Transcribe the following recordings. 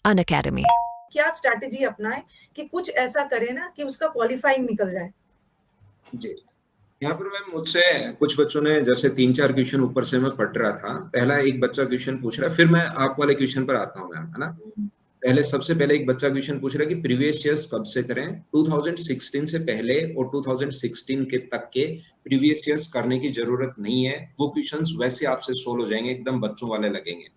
Unacademy। क्या स्ट्रैटेजी अपनाएं कि कुछ ऐसा करें ना कि उसका क्वालिफाइंग निकल जाए। जी, यहाँ पर मैम मुझसे कुछ बच्चों ने जैसे 3-4 क्वेश्चन ऊपर से मैं पढ़ रहा था। पहला एक बच्चा क्वेश्चन पूछ रहा है, फिर मैं आप वाले क्वेश्चन पर आता हूँ मैम, है ना? सबसे पहले एक बच्चा क्वेश्चन पूछ रहा है कि प्रीवियस ईयर्स कब से करें? 2016 से पहले और 2016 के तक के प्रीवियस ईयर्स करने की जरूरत नहीं है। वो क्वेश्चंस वैसे आपसे सोल्व हो जाएंगे, एकदम बच्चों वाले लगेंगे।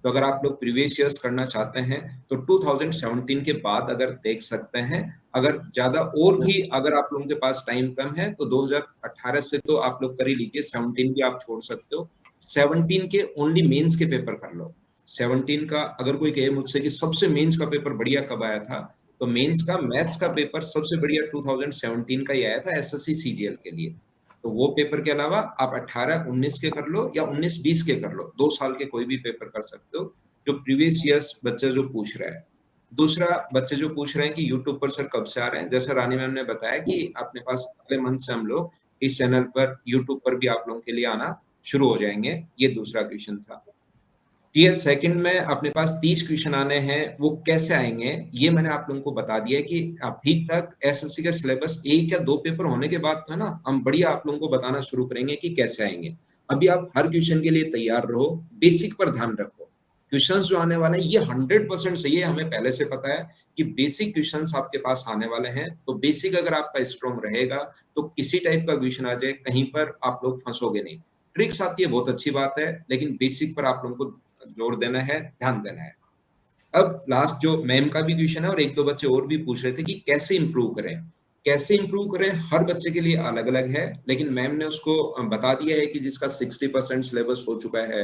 तो अगर आप लोग प्रीवियस ईयर्स करना चाहते हैं तो 2017 के बाद अगर देख सकते हैं। अगर ज्यादा और भी अगर आप लोगों के पास टाइम कम है तो 2018 से तो आप लोग कर ही लीजिए, 17 भी आप छोड़ सकते हो। 17 के ओनली मेंस के पेपर कर लो। 17 का अगर कोई कहे मुझसे कि सबसे मेंस का पेपर बढ़िया कब आया था, तो मेंस का मैथ्स का पेपर सबसे बढ़िया 2017 का ही आया था एसएससी सीजीएल के लिए। तो वो पेपर के अलावा आप 18-19 के कर लो या 19-20 के कर लो, 2 साल के कोई भी पेपर कर सकते हो जो प्रीवियस ईयर्स बच्चे जो पूछ रहे हैं। दूसरा, बच्चे जो पूछ रहे हैं कि यूट्यूब पर सर कब से आ रहे हैं, जैसा रानी मैम ने बताया कि अपने पास अगले मंथ से हम लोग इस चैनल पर यूट्यूब पर भी आप लोगों के लिए आना शुरू हो जाएंगे। ये दूसरा क्वेश्चन था। टीयर सेकंड में अपने पास 30 क्वेश्चन आने हैं, वो कैसे आएंगे ये मैंने आप लोगों को बता दिया है कि अभी तक एसएससी का सिलेबस 1 या 2 पेपर होने के बाद था ना, हम बढ़िया आप लोगों को बताना शुरू करेंगे कि कैसे आएंगे। अभी आप हर क्वेश्चन के लिए तैयार रहो, बेसिक पर ध्यान रखो। क्वेश्चंस जो आने वाले हैं ये 100% सही है, हमें पहले से पता है कि बेसिक क्वेश्चंस आपके पास आने वाले हैं। तो बेसिक अगर आपका स्ट्रॉन्ग रहेगा तो किसी टाइप का क्वेश्चन आ जाए, कहीं पर आप लोग फंसोगे नहीं। ट्रिक्स आती है, बहुत अच्छी बात है, लेकिन बेसिक पर आप लोगों को जोर देना है, ध्यान देना है। अब लास्ट जो मैम का भी क्वेश्चन है और 1-2 बच्चे और भी पूछ रहे थे कि कैसे इंप्रूव करें। कैसे इंप्रूव करें हर बच्चे के लिए अलग-अलग है, लेकिन मैम ने उसको बता दिया है कि जिसका 60% सिलेबस हो चुका है,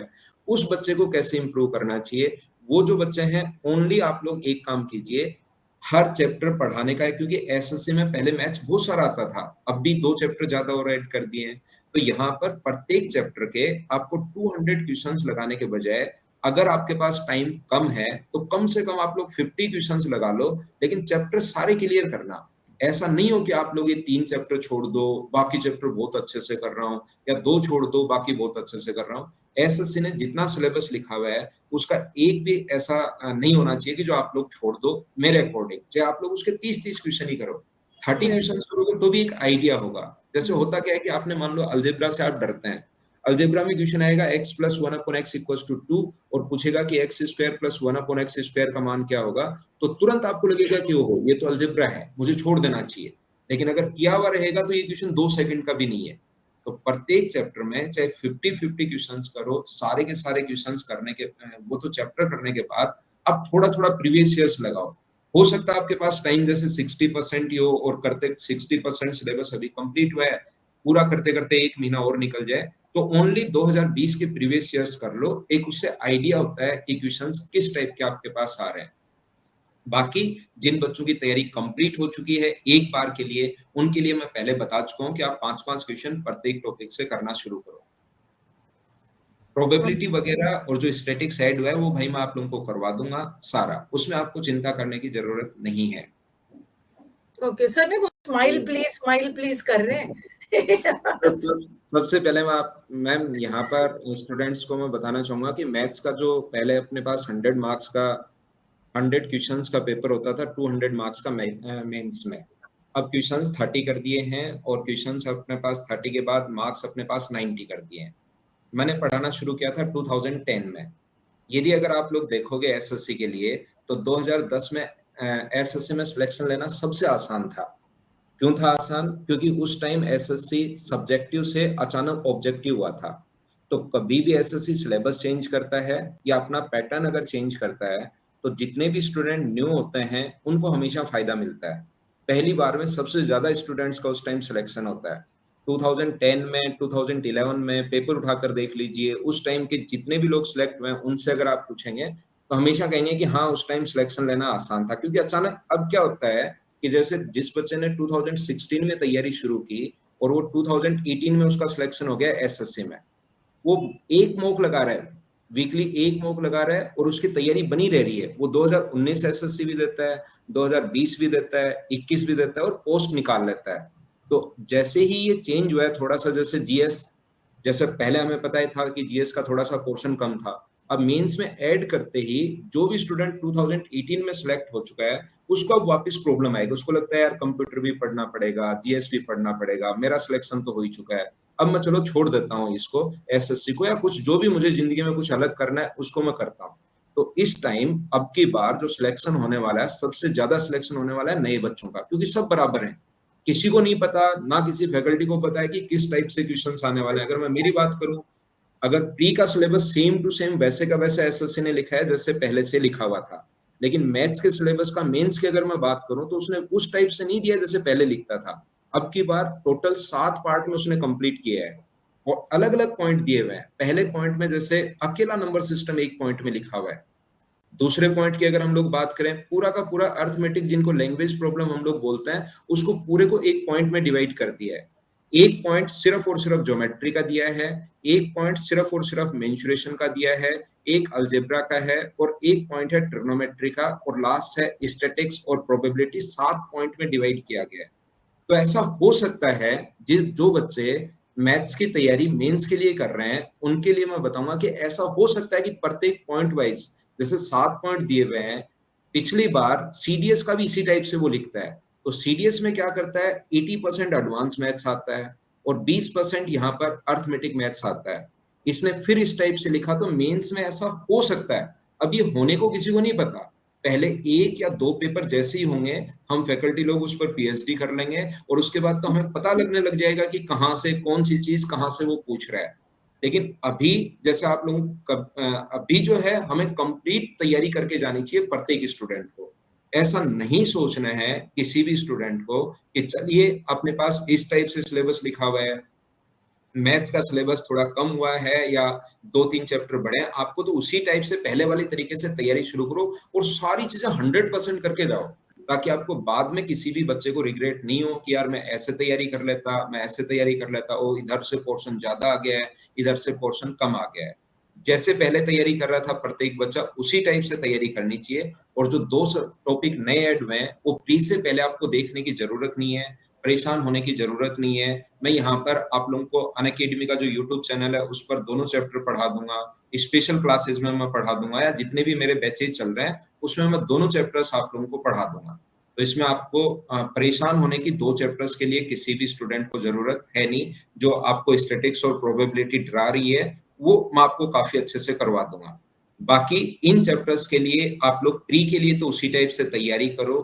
उस बच्चे को कैसे इंप्रूव करना चाहिए। वो जो बच्चे हैं ओनली आप लोग एक काम कीजिए, हर चैप्टर पढ़ाने का है, क्योंकि एसएससी में पहले मैथ्स बहुत सारा आता था, अब भी 2 चैप्टर ज्यादा और ऐड कर दिए हैं। तो यहाँ पर प्रत्येक चैप्टर के आपको 200 क्वेश्चंस लगाने के बजाय अगर आपके पास टाइम कम है तो कम से कम आप लोग 50 क्वेश्चंस लगा लो, लेकिन चैप्टर सारे क्लियर करना। ऐसा नहीं हो कि आप लोग ये 3 चैप्टर छोड़ दो, बाकी चैप्टर बहुत अच्छे से कर रहा हूँ, या 2 छोड़ दो, बाकी बहुत अच्छे से कर रहा हूँ। एसएससी ने जितना सिलेबस लिखा हुआ है उसका एक भी ऐसा नहीं होना चाहिए कि जो आप लोग छोड़ दो। मेरे अकॉर्डिंग चाहे आप लोग उसके 30-30 क्वेश्चन ही करो, 30 क्वेश्चन करोगे तो भी एक आइडिया होगा। जैसे होता क्या है कि आपने मान लो अलजेब्रा से आप डरते हैं, अलजेब्रा में क्वेश्चन आएगा x + 1/x = 2 और पूछेगा कि x² + 1/x² का मान क्या होगा, तो तुरंत आपको लगेगा कि ओहो ये तो अलजेब्रा है, मुझे छोड़ देना चाहिए। लेकिन अगर किया हुआ रहेगा तो ये क्वेश्चन 2 सेकंड का भी नहीं है। तो प्रत्येक चैप्टर में चाहे 50-50 क्वेश्चंस करो, सारे के सारे क्वेश्चंस करने के वो तो चैप्टर करने के बाद अब थोड़ा-थोड़ा प्रीवियस ईयर्स लगाओ। हो सकता है आपके पास टाइम जैसे 60% ही हो और करते 60% सिलेबस अभी कंप्लीट हुआ है, पूरा करते-करते 1 महीना और निकल जाए, तो ओनली 2020 के प्रीवियस ईयर्स कर लो। एक उससे आइडिया होता है कि क्वेश्चंस किस टाइप के आपके पास आ रहे हैं। बाकी जिन बच्चों की तैयारी कंप्लीट हो चुकी है एक बार के लिए, उनके लिए मैं पहले बता चुका हूँ कि आप 5-5 क्वेश्चन प्रत्येक टॉपिक से करना शुरू करो। प्रोबेबिलिटी वगैरह और जो स्टैटिक्स ऐड हुआ है वो भाई मैं आप लोगों को करवा दूंगा सारा, उसमें आपको चिंता करने की जरूरत नहीं है। ओके सर, ने वो स्माइल प्लीज कर रहे हैं। तो सबसे पहले मैम यहाँ पर स्टूडेंट्स को मैं बताना चाहूंगा कि मैथ्स का जो पहले अपने पास 100 मार्क्स का 100 क्वेश्चंस का पेपर होता था 200 मार्क्स का मेंस में, अब क्वेश्चंस 30 कर दिए हैं और क्वेश्चंस अपने पास 30 के बाद मार्क्स अपने पास 90 कर दिए हैं। मैंने पढ़ाना शुरू किया था 2010 में। यदि अगर आप लोग देखोगे एसएससी के लिए तो 2010 में एसएससी में सिलेक्शन लेना सबसे आसान था। क्यों था आसान? क्योंकि उस टाइम एसएससी सब्जेक्टिव से अचानक ऑब्जेक्टिव हुआ था। तो कभी भी एसएससी सिलेबस चेंज करता है या अपना पैटर्न अगर चेंज करता है तो जितने भी स्टूडेंट न्यू होते हैं उनको हमेशा फायदा मिलता है। पहली बार में सबसे ज्यादा स्टूडेंट्स का उस टाइम सिलेक्शन होता है। 2010 में 2011 में पेपर उठाकर देख लीजिए, उस टाइम के जितने भी लोग सिलेक्ट हुए उनसे अगर आप पूछेंगे तो हमेशा कहेंगे कि हाँ उस टाइम सिलेक्शन लेना आसान था। क्योंकि अचानक अब क्या होता है कि जैसे जिस बच्चे ने 2016 में तैयारी शुरू की और वो 2018 में उसका सिलेक्शन हो गया एसएससी में, वो एक मॉक लगा रहा है, वीकली एक मॉक लगा रहा है और उसकी तैयारी बनी रह रही है। वो 2019 एसएससी भी देता है, 2020 भी देता है, 21 भी देता है और पोस्ट निकाल लेता है। तो जैसे ही ये चेंज हुआ है थोड़ा सा, जैसे जीएस, जैसे पहले हमें पता ही था कि जीएस का थोड़ा सा पोर्शन कम था, अब मेंस में ऐड करते ही जो भी स्टूडेंट 2018 में सिलेक्ट हो चुका है, उसको अब वापस प्रॉब्लम आएगी। उसको लगता है यार कंप्यूटर भी पढ़ना पड़ेगा, जीएस भी पढ़ना पड़ेगा, मेरा सिलेक्शन तो हो ही चुका है। अब मैं चलो छोड़ देता हूँ इसको, एसएससी को, या कुछ जो भी मुझे ज़िंदगी में कुछ अलग करना है, उसको मैं करता हूँ। तो इस टाइम अब की बार जो सिलेक्शन होने वाला है, सबसे ज़्यादा सिलेक्शन होने वाला है नए बच्चों का, क्योंकि सब बराबर हैं। किसी को नहीं पता, ना किसी फैकल्टी को पता है कि किस टाइप से क्वेश्चंस आने वाले हैं। अगर मैं मेरी बात करूँ, अगर प्री का सिलेबस सेम टू सेम वैसे का वैसा एसएससी ने लिखा है जैसे पहले से लिखा हुआ था, लेकिन मैथ्स के सिलेबस का मेंस की अगर मैं बात करूं तो उसने उस टाइप से नहीं दिया जैसे पहले लिखता था। अब की बार टोटल 7 पार्ट में उसने कंप्लीट किया है और अलग-अलग पॉइंट दिए हुए हैं। पहले पॉइंट में जैसे अकेला नंबर सिस्टम एक पॉइंट में लिखा हुआ है। दूसरे पॉइंट की अगर हम लोग बात करें, पूरा का पूरा अरिथमेटिक जिनको लैंग्वेज प्रॉब्लम हम लोग बोलते हैं, उसको पूरे को एक पॉइंट में डिवाइड कर दिया है। एक पॉइंट सिर्फ और सिर्फ ज्योमेट्री का दिया है, एक पॉइंट सिर्फ और सिर्फ मेंसुरेशन का दिया है, एक अलजेब्रा का है और एक पॉइंट है ट्रिग्नोमेट्री का, और लास्ट है स्टैटिक्स और प्रोबेबिलिटी। 7 पॉइंट में डिवाइड किया गया है। तो ऐसा हो सकता है जो बच्चे मैथ्स की तैयारी मेंस के लिए कर रहे हैं, उनके लिए मैं बताऊंगा कि ऐसा हो सकता है कि प्रत्येक पॉइंट वाइज, जैसे 7 पॉइंट दिए हुए हैं, पिछली बार सीडीएस का भी इसी टाइप से वो लिखता है। तो सीडीएस में क्या करता है, 80% एडवांस मैथ्स आता है और 20% यहाँ पर अर्थमेटिक मैथ्स आता है। इसने फिर इस टाइप से लिखा, तो मेंस में ऐसा हो सकता है। अब ये होने को किसी को नहीं पता। पहले 1 या 2 पेपर जैसे ही होंगे, हम फैकल्टी लोग उस पर पीएचडी कर लेंगे और उसके बाद तो हमें पता लगने लग जाएगा कि कहाँ से कौन सी चीज कहाँ से वो पूछ रहा है। लेकिन अभी जैसे आप लोग अभी जो है हमें कंप्लीट तैयारी करके जानी चाहिए प्रत्येक स्टूडेंट को। ऐसा नहीं सोचना है किसी भी स्टूडेंट को कि चलिए अपने पास इस टाइप से सिलेबस लिखा हुआ है, मैथ्स का सिलेबस थोड़ा कम हुआ है या 2-3 चैप्टर बढ़े हैं, आपको तो उसी टाइप से पहले वाली तरीके से तैयारी शुरू करो और सारी चीजें 100% करके जाओ, ताकि आपको बाद में किसी भी बच्चे को रिग्रेट नहीं हो कि यार मैं ऐसे तैयारी कर लेता, मैं ऐसे तैयारी कर लेता, ओ इधर से पोर्शन ज्यादा आ गया है, इधर से पोर्शन कम आ गया है। जैसे पहले तैयारी कर रहा था प्रत्येक बच्चा, उसी टाइप से तैयारी करनी चाहिए। और जो 2 टॉपिक नए ऐड हुए हैं, वो प्री से पहले आपको देखने की जरूरत नहीं है, परेशान होने की जरूरत नहीं है। मैं यहाँ पर आप लोगों को अनअकैडमी का जो यूट्यूब चैनल है, उस पर दोनों चैप्टर पढ़ा दूंगा। स्पेशल क्लासेस में मैं पढ़ा दूंगा, या जितने भी मेरे बैचेज चल रहे हैं, उसमें मैं दोनों चैप्टर्स आप लोगों को पढ़ा दूंगा। तो इसमें आपको परेशान होने की 2 चैप्टर्स के लिए किसी भी स्टूडेंट को जरूरत है नहीं। जो आपको स्टैटिक्स और प्रोबेबिलिटी डरा रही है, वो मैं आपको काफी अच्छे से करवा दूंगा। बाकी इन चैप्टर्स के लिए आप लोग प्री के लिए तो उसी टाइप से तैयारी करो।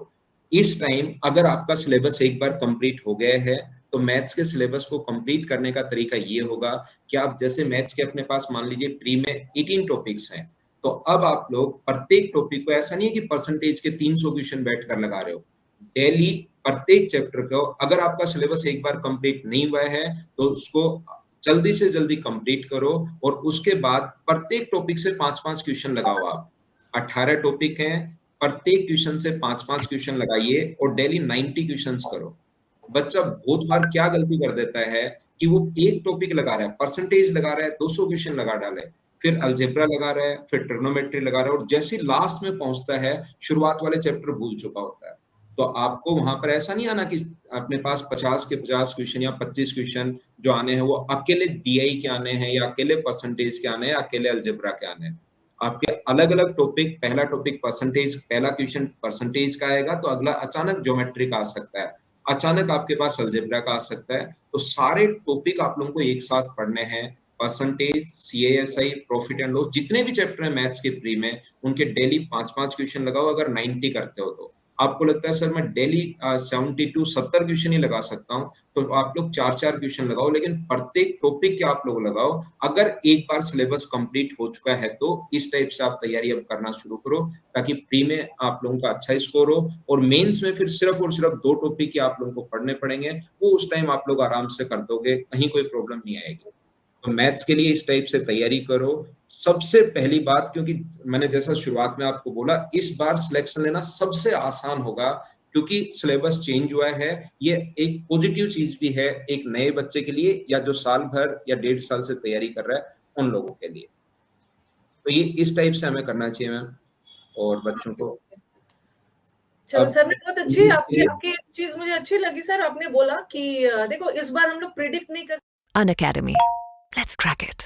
इस टाइम अगर आपका सिलेबस एक बार कंप्लीट हो गया है, तो मैथ्स के सिलेबस को कंप्लीट करने का तरीका ये होगा कि आप जैसे मैथ्स के अपने पास मान लीजिए प्री में 18 टॉपिक्स हैं, तो अब आप लोग प्रत्येक टॉपिक को, ऐसा नहीं है कि परसेंटेज के 300 क्वेश्चन बैठ कर लगा रहे हो। डेली प्रत्येक चैप्टर को, अगर आपका सिलेबस एक बार कंप्लीट नहीं हुआ है, तो उसको जल्दी से जल्दी कंप्लीट करो और उसके बाद प्रत्येक टॉपिक से 5-5 क्वेश्चन लगाओ आप। 18 टॉपिक हैं, प्रत्येक क्वेश्चन से 5-5 क्वेश्चन लगाइए और डेली 90 क्वेश्चंस करो। बच्चा बहुत बार क्या गलती कर देता है कि वो एक टॉपिक लगा रहा है, परसेंटेज लगा रहा है, 200 क्वेश्चन लगा डाले, फिर अलजेब्रा लगा रहा है, फिर ट्रिग्नोमेट्री लगा रहा है और जैसे ही लास्ट में पहुंचता है, शुरुआत वाले चैप्टर भूल चुका होता है। तो आपको वहां पर ऐसा नहीं आना कि अपने पास 50 के 50 क्वेश्चन या 25 क्वेश्चन जो आने हैं वो अकेले डीआई के आने हैं, या अकेले परसेंटेज के आने हैं, या अकेले अलजेब्रा के आने हैं। आपके अलग-अलग टॉपिक, पहला टॉपिक परसेंटेज, पहला क्वेश्चन परसेंटेज का आएगा, तो अगला अचानक ज्योमेट्री का आ सकता है, अचानक आपके पास अलजेब्रा का आ सकता है। तो सारे टॉपिक आप लोगों को एक साथ पढ़ने हैं। परसेंटेज, सीएएसआई, प्रॉफिट एंड लॉस, जितने भी चैप्टर हैं मैथ्स के प्री में, उनके डेली 5-5 क्वेश्चन लगाओ। अगर 90 करते हो तो आपको लगता है सर मैं डेली 70 टू 70 क्वेश्चन ही लगा सकता हूँ, तो आप लोग 4-4 क्वेश्चन लगाओ, लेकिन प्रत्येक टॉपिक के आप लोग लगाओ। अगर एक बार सिलेबस कंप्लीट हो चुका है, तो इस टाइप से आप तैयारी अब करना शुरू करो, ताकि प्री में आप लोगों का अच्छा स्कोर हो और मेंस में फिर सिर्फ और सिर्फ 2 टॉपिक ही आप लोगों को पढ़ने पड़ेंगे। वो उस टाइम आप लोग आराम से कर दोगे, कहीं कोई प्रॉब्लम नहीं आएगी। तो मैथ्स के लिए इस टाइप से तैयारी करो। सबसे पहली बात, क्योंकि मैंने जैसा शुरुआत में आपको बोला, इस बार सिलेक्शन लेना सबसे आसान होगा, क्योंकि सिलेबस चेंज हुआ है। ये एक पॉजिटिव चीज भी है एक नए बच्चे के लिए, या जो साल भर या 1.5 साल से तैयारी कर रहा है उन लोगों के लिए। तो ये इस टाइप से हमें करना चाहिए मैम, और बच्चों को चलो अब सर ने बहुत अच्छी इसके आपकी आपकी एक चीज मुझे अच्छी लगी सर, आपने बोला कि देखो इस बार हम लोग प्रिडिक्ट नहीं कर Unacademy. Let's crack it.